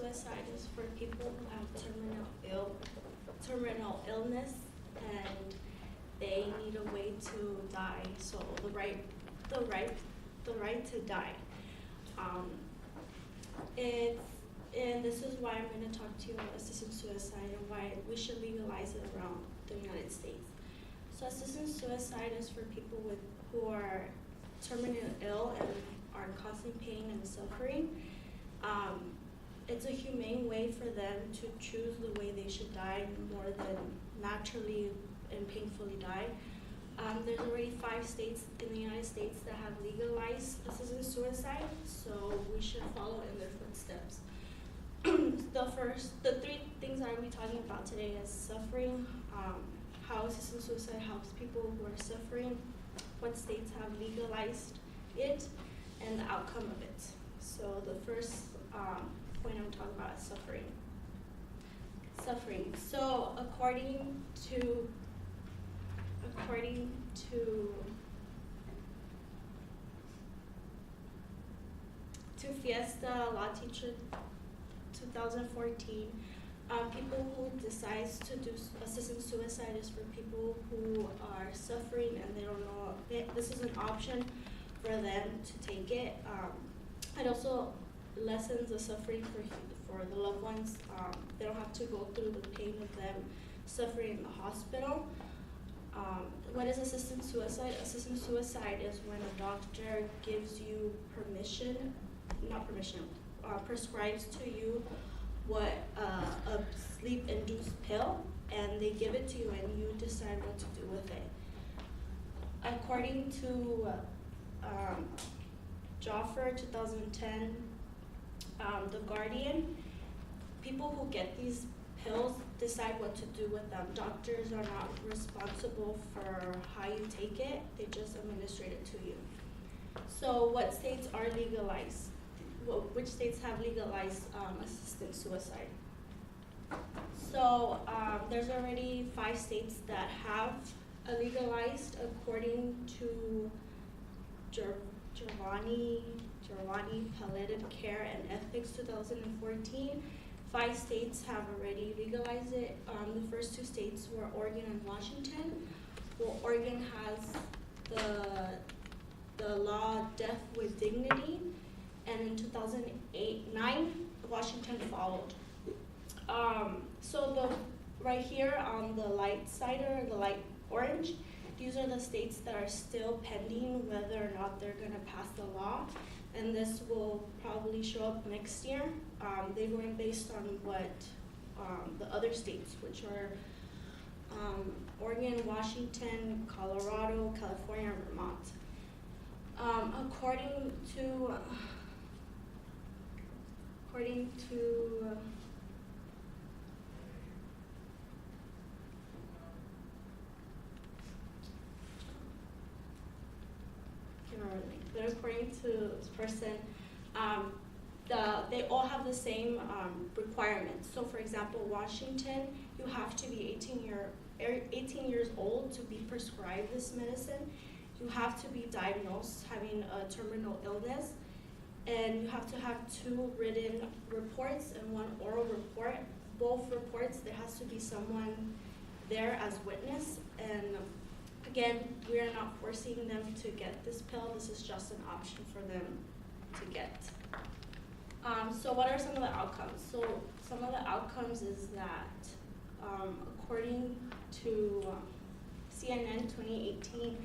suicide is for people who have terminal illness, and they need a way to die. So the right to die. And this is why I'm going to talk to you about assisted suicide and why we should legalize it around the United States. So assisted suicide is for people who are terminally ill and are causing pain and suffering. It's a humane way for them to choose the way they should die more than naturally and painfully die. There's already 5 states in the United States that have legalized assisted suicide, so we should follow in their footsteps. The 3 things I'll be talking about today is suffering, how assisted suicide helps people who are suffering, what states have legalized it, and the outcome of it. So the first point I'm talking about is suffering. So according to Fiesta Law Teacher 2014, people who decide to do assisted suicide is for people who are suffering and they don't know this is an option for them to take it. It also lessens the suffering for the loved ones. They don't have to go through the pain of them suffering in the hospital. What is assisted suicide? Assisted suicide is when a doctor gives you prescribes to you what a sleep-induced pill, and they give it to you and you decide what to do with it. According to Joffer 2010, The Guardian, people who get these pills decide what to do with them. Doctors are not responsible for how you take it, they just administrate it to you. So what states are legalized? Which states have legalized assisted suicide? So there's already 5 states that have legalized, according to Giovanni Palliative Care and Ethics 2014. 5 states have already legalized it. The first 2 states were Oregon and Washington. Well, Oregon has the law Death with Dignity, and in 2009, Washington followed. So right here on the light side, or the light orange, these are the states that are still pending whether or not they're going to pass the law, and this will probably show up next year. They're going based on what the other states, which are Oregon, Washington, Colorado, California, and Vermont. According to but according to this person, they all have the same requirements. So for example, Washington, you have to be 18 years old to be prescribed this medicine. You have to be diagnosed having a terminal illness, and you have to have 2 written reports and 1 oral report. Both reports, there has to be someone there as witness, and again, we are not forcing them to get this pill. This is just an option for them to get. So what are some of the outcomes? So some of the outcomes is that according to CNN 2018,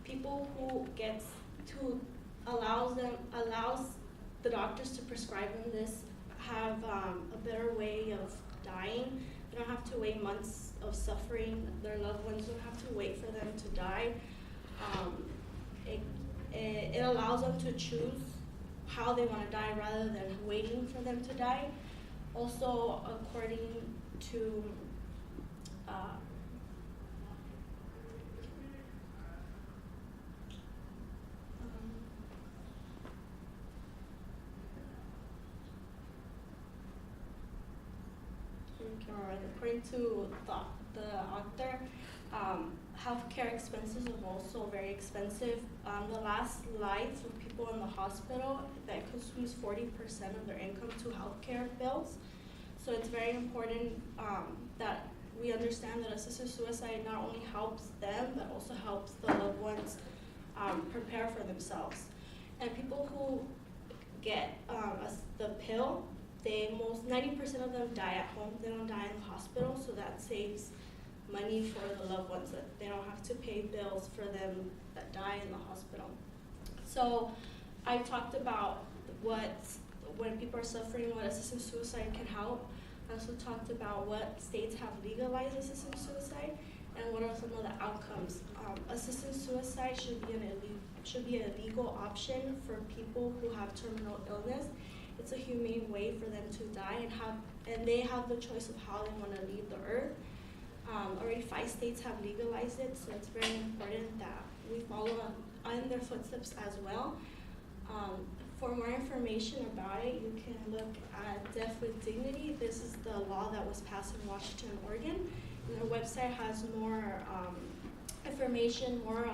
people who allows the doctors to prescribe them this have a better way of dying. They don't have to wait months of suffering. Their loved ones don't have to wait for them to die. It allows them to choose how they want to die rather than waiting for them to die. Also, according to according to the author, Healthcare expenses are also very expensive. The last life of people in the hospital that consumes 40% of their income to healthcare bills. So it's very important that we understand that assisted suicide not only helps them, but also helps the loved ones prepare for themselves. And people who get the pill, 90% of them die at home. They don't die in the hospital, so that saves money for the loved ones, that they don't have to pay bills for them that die in the hospital. So I talked about when people are suffering, what assisted suicide can help. I also talked about what states have legalized assisted suicide and what are some of the outcomes. Assisted suicide should be a legal option for people who have terminal illness. It's a humane way for them to die and they have the choice of how they want to leave the earth. Already 5 states have legalized it, so it's very important that we follow in their footsteps as well. For more information about it, you can look at Death with Dignity. This is the law that was passed in Washington, Oregon. And their website has more information, more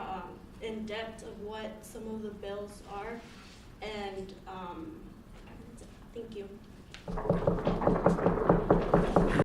in depth of what some of the bills are. And thank you.